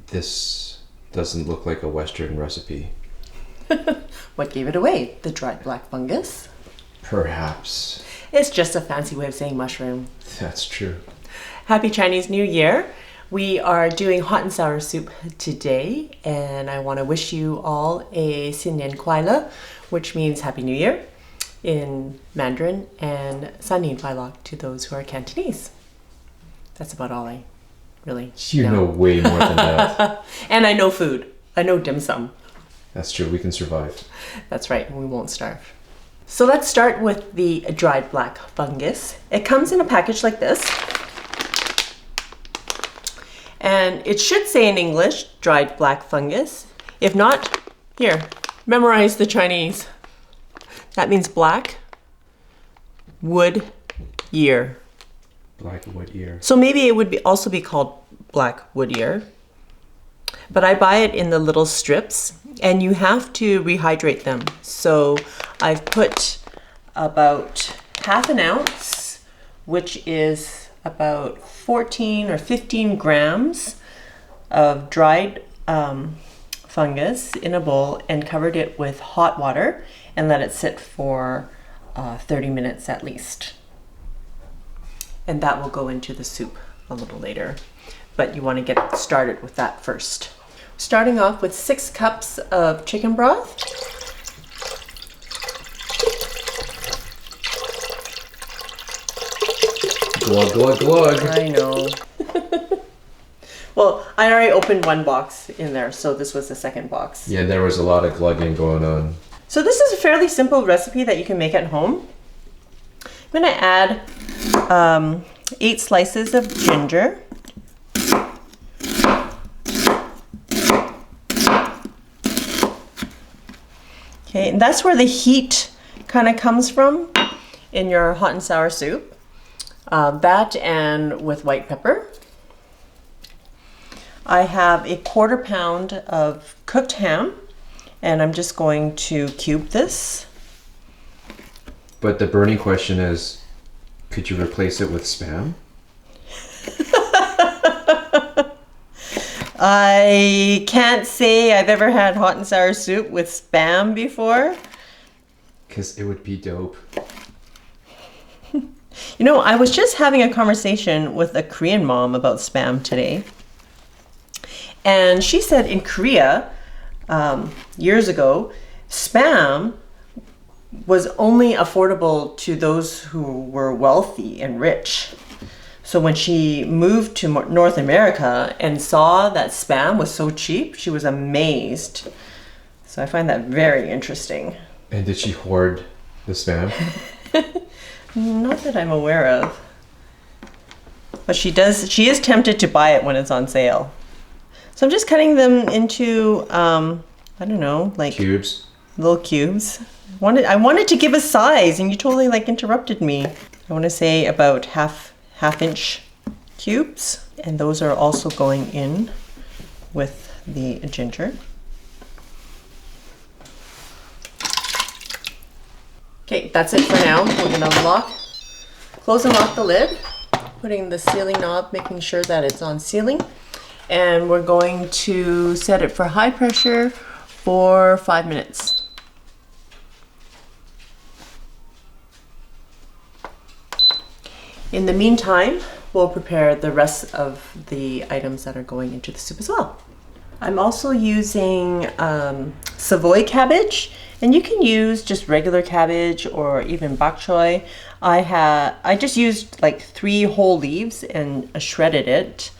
This doesn't look like a Western recipe. What gave it away? The dried black fungus? Perhaps. It's just a fancy way of saying mushroom. That's true. Happy Chinese New Year. We are doing hot and sour soup today, and I want to wish you all a 新年快乐, which means Happy New Year in Mandarin, and 新年快乐 to those who are Cantonese. That's about all I really know way more than that. And I know food. I know dim sum. That's true. We can survive. That's right. We won't starve. So let's start with the dried black fungus. It comes in a package like this. And it should say in English, dried black fungus. If not, here, memorize the Chinese. That means black wood ear. Black wood ear. So maybe it would also be called black wood ear. But I buy it in the little strips, and you have to rehydrate them. So I've put about half an ounce, which is about 14 or 15 grams of dried fungus in a bowl, and covered it with hot water and let it sit for 30 minutes at least. And that will go into the soup a little later. But you want to get started with that first. Starting off with 6 cups of chicken broth. Glug, glug, glug. I know. Well, I already opened one box in there, so this was the second box. Yeah, there was a lot of glugging going on. So this is a fairly simple recipe that you can make at home. I'm going to add 8 slices of ginger. Okay, and that's where the heat kind of comes from in your hot and sour soup. That and with white pepper. I have a 1/4 pound of cooked ham, and I'm just going to cube this. But the burning question is, could you replace it with Spam? I can't say I've ever had hot and sour soup with Spam before. Because it would be dope. You know, I was just having a conversation with a Korean mom about Spam today. And she said in Korea, years ago, Spam was only affordable to those who were wealthy and rich. So when she moved to North America and saw that Spam was so cheap, she was amazed. So I find that very interesting. And did she hoard the Spam? Not that I'm aware of. But she is tempted to buy it when it's on sale. So I'm just cutting them into, I don't know, like Cubes? Little cubes. I wanted to give a size, and you totally interrupted me. I want to say about half-inch cubes. And those are also going in with the ginger. Okay, that's it for now. We're gonna close and lock the lid, putting the sealing knob, making sure that it's on sealing. And we're going to set it for high pressure for 5 minutes. In the meantime, we'll prepare the rest of the items that are going into the soup as well. I'm also using Savoy cabbage, and you can use just regular cabbage or even bok choy. I just used like 3 whole leaves and shredded it.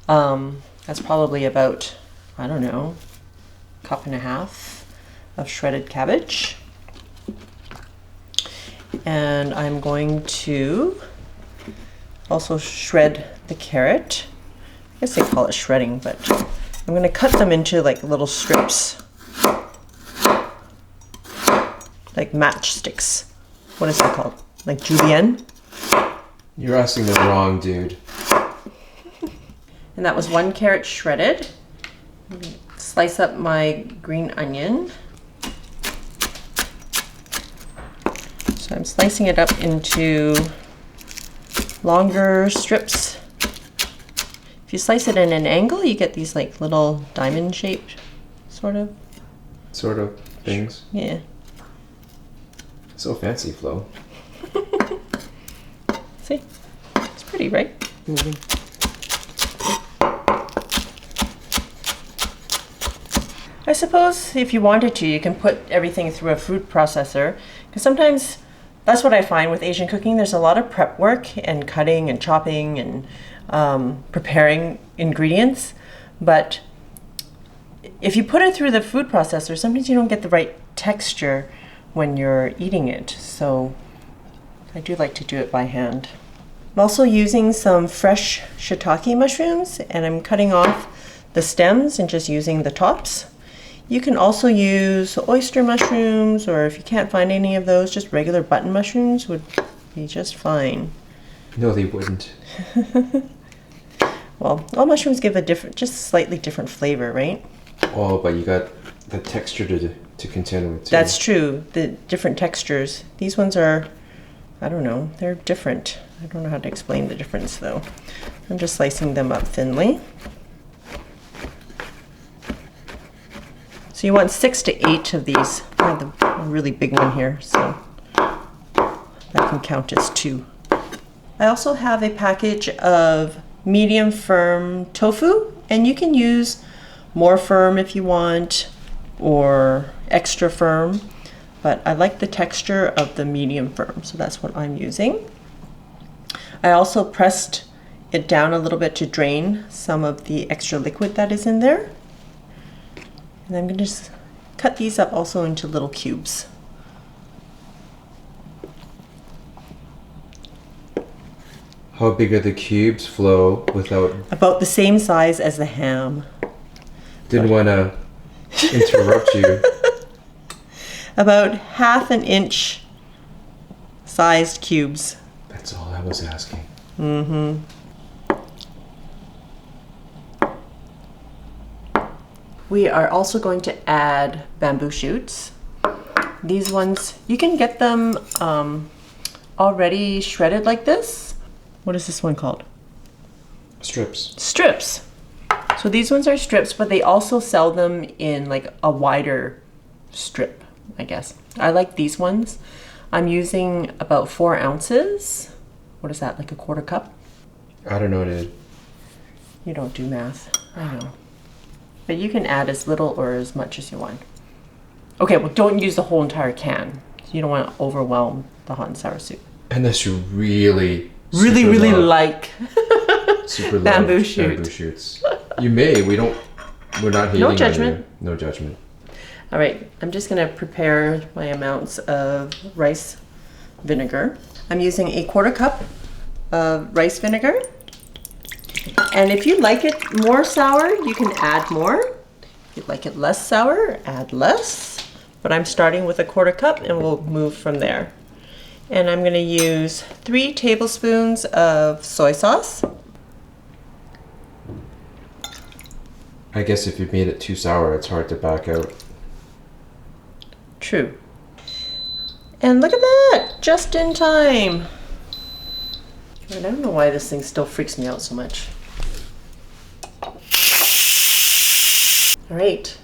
That's probably about, I don't know, 1.5 cups of shredded cabbage. And I'm going to also shred the carrot. I guess they call it shredding, but I'm going to cut them into like little strips, like matchsticks. What is that called? Like julienne? You're asking the wrong dude. And that was 1 carrot shredded. Slice up my green onion. So I'm slicing it up into longer strips. If you slice it in an angle, you get these like little diamond shaped sort of things. Yeah. So fancy, Flo. See? It's pretty, right? I suppose if you wanted to, you can put everything through a food processor, because sometimes that's what I find with Asian cooking. There's a lot of prep work and cutting and chopping and preparing ingredients, but if you put it through the food processor, sometimes you don't get the right texture when you're eating it. So I do like to do it by hand. I'm also using some fresh shiitake mushrooms, and I'm cutting off the stems and just using the tops. You can also use oyster mushrooms, or if you can't find any of those, just regular button mushrooms would be just fine. No, they wouldn't. Well, all mushrooms give a different, just slightly different flavor, right? Oh, but you got the texture to contend with too. That's true, the different textures. These ones are, I don't know, they're different. I don't know how to explain the difference though. I'm just slicing them up thinly. So you want 6 to 8 of these. I have the really big one here, so that can count as 2. I also have a package of medium firm tofu, and you can use more firm if you want, or extra firm, but I like the texture of the medium firm, so that's what I'm using. I also pressed it down a little bit to drain some of the extra liquid that is in there. And I'm going to just cut these up also into little cubes. How big are the cubes, Flo, without... About the same size as the ham. Didn't want to interrupt you. About 1/2 inch sized cubes. That's all I was asking. Mm-hmm. We are also going to add bamboo shoots. These ones, you can get them already shredded like this. What is this one called? Strips. Strips. So these ones are strips, but they also sell them in like a wider strip, I guess. I like these ones. I'm using about 4 ounces. What is that, like a 1/4 cup? I don't know what it is. You don't do math, I know. But you can add as little or as much as you want. Okay, well, don't use the whole entire can. You don't want to overwhelm the hot and sour soup. Unless you really like super bamboo love shoot. bamboo shoots. You may. We're not hating No on judgment. you. No judgment. All right, I'm just gonna prepare my amounts of rice vinegar. I'm using a 1/4 cup of rice vinegar. And if you like it more sour, you can add more. If you'd like it less sour, add less. But I'm starting with a 1/4 cup and we'll move from there. And I'm gonna use 3 tablespoons of soy sauce. I guess if you made it too sour, it's hard to back out. True. And look at that, just in time. I don't know why this thing still freaks me out so much. All right.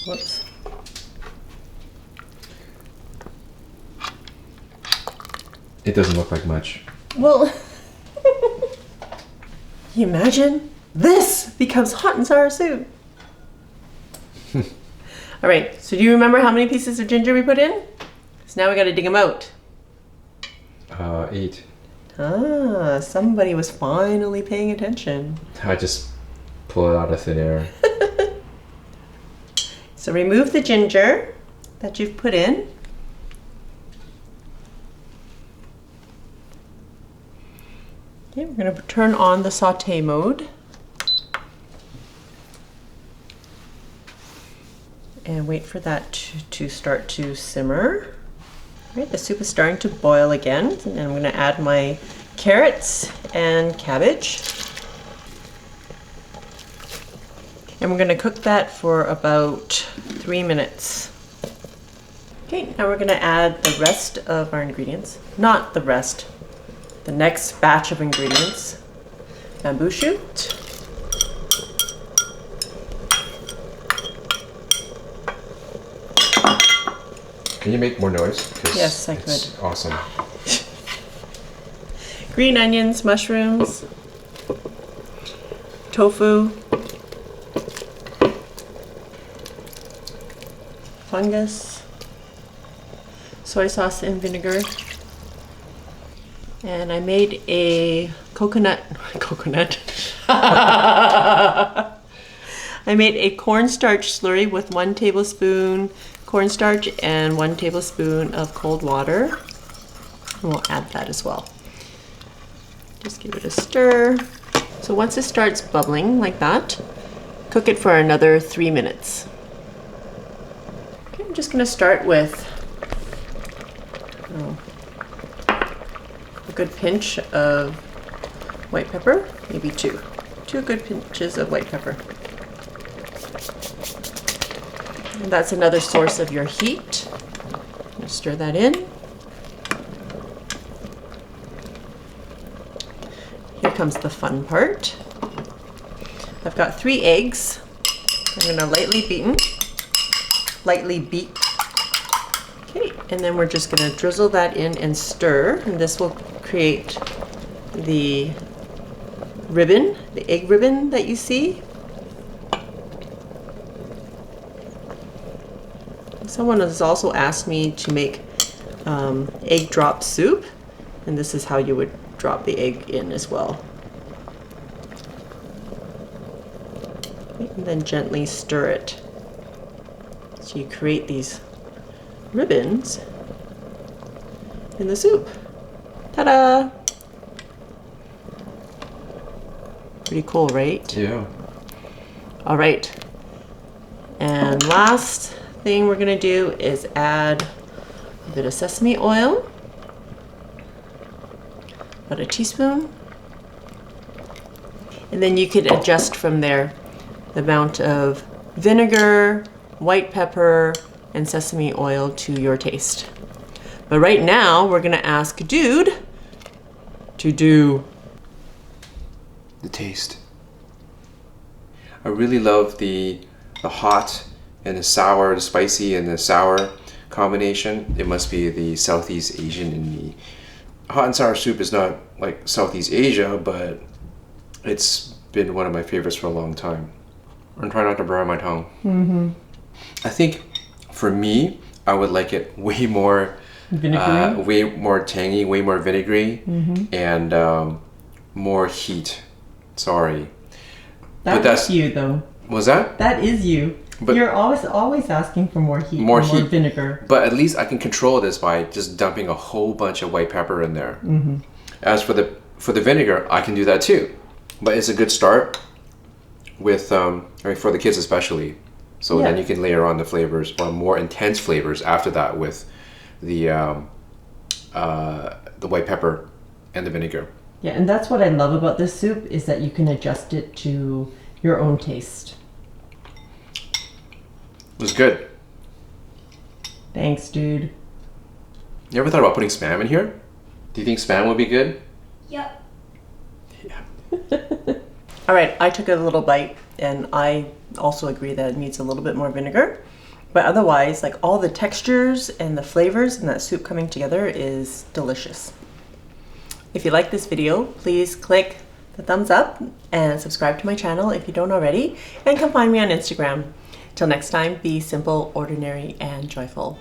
Whoops. It doesn't look like much. Well, can you imagine? This becomes hot and sour soup. All right, so do you remember how many pieces of ginger we put in? So now we gotta dig them out. 8. Ah, somebody was finally paying attention. I just pull it out of thin air. So remove the ginger that you've put in. Okay, we're gonna turn on the saute mode. And wait for that to start to simmer. All right, the soup is starting to boil again, and I'm gonna add my carrots and cabbage. And we're gonna cook that for about 3 minutes. Okay, now we're gonna add the rest of our ingredients. Not the rest, the next batch of ingredients. Bamboo shoot. Can you make more noise? 'Cause Yes, I it's could. Awesome. Green onions, mushrooms, tofu, fungus, soy sauce and vinegar. And I made a coconut. I made a cornstarch slurry with 1 tablespoon cornstarch and 1 tablespoon of cold water. And we'll add that as well. Just give it a stir. So once it starts bubbling like that, cook it for another 3 minutes. Okay, I'm just gonna start with a good pinch of white pepper, maybe 2 good pinches of white pepper. And that's another source of your heat. Stir that in. Here comes the fun part. I've got 3 eggs. I'm gonna lightly beat. Okay, and then we're just gonna drizzle that in and stir, and this will create the ribbon, the egg ribbon that you see. Someone has also asked me to make egg drop soup, and this is how you would drop the egg in as well. And then gently stir it. So you create these ribbons in the soup. Ta-da! Pretty cool, right? Yeah. All right. And last thing we're gonna do is add a bit of sesame oil, about a teaspoon, and then you could adjust from there the amount of vinegar, white pepper, and sesame oil to your taste. But right now we're gonna ask Dude to do The taste. I really love the hot and the sour, the spicy and the sour combination. It must be the Southeast Asian in me. Hot and sour soup is not like Southeast Asia, but it's been one of my favorites for a long time. I'm trying not to burn my tongue. Mm-hmm. I think for me, I would like it way more vinegary, way more tangy, way more vinegary, and more heat. Sorry. But that's you though. Was that? That is you. But you're always asking for more heat, more vinegar. But at least I can control this by just dumping a whole bunch of white pepper in there. As for the vinegar, I can do that too. But it's a good start with for the kids especially. So then you can layer on the flavors or more intense flavors after that with the white pepper and the vinegar. Yeah, and that's what I love about this soup is that you can adjust it to your own taste. It was good. Thanks, Dude. You ever thought about putting Spam in here? Do you think Spam would be good? Yep. Yeah. All right, I took a little bite and I also agree that it needs a little bit more vinegar. But otherwise, like all the textures and the flavors in that soup coming together is delicious. If you like this video, please click the thumbs up and subscribe to my channel if you don't already, and come find me on Instagram. Till next time, be simple, ordinary, and joyful.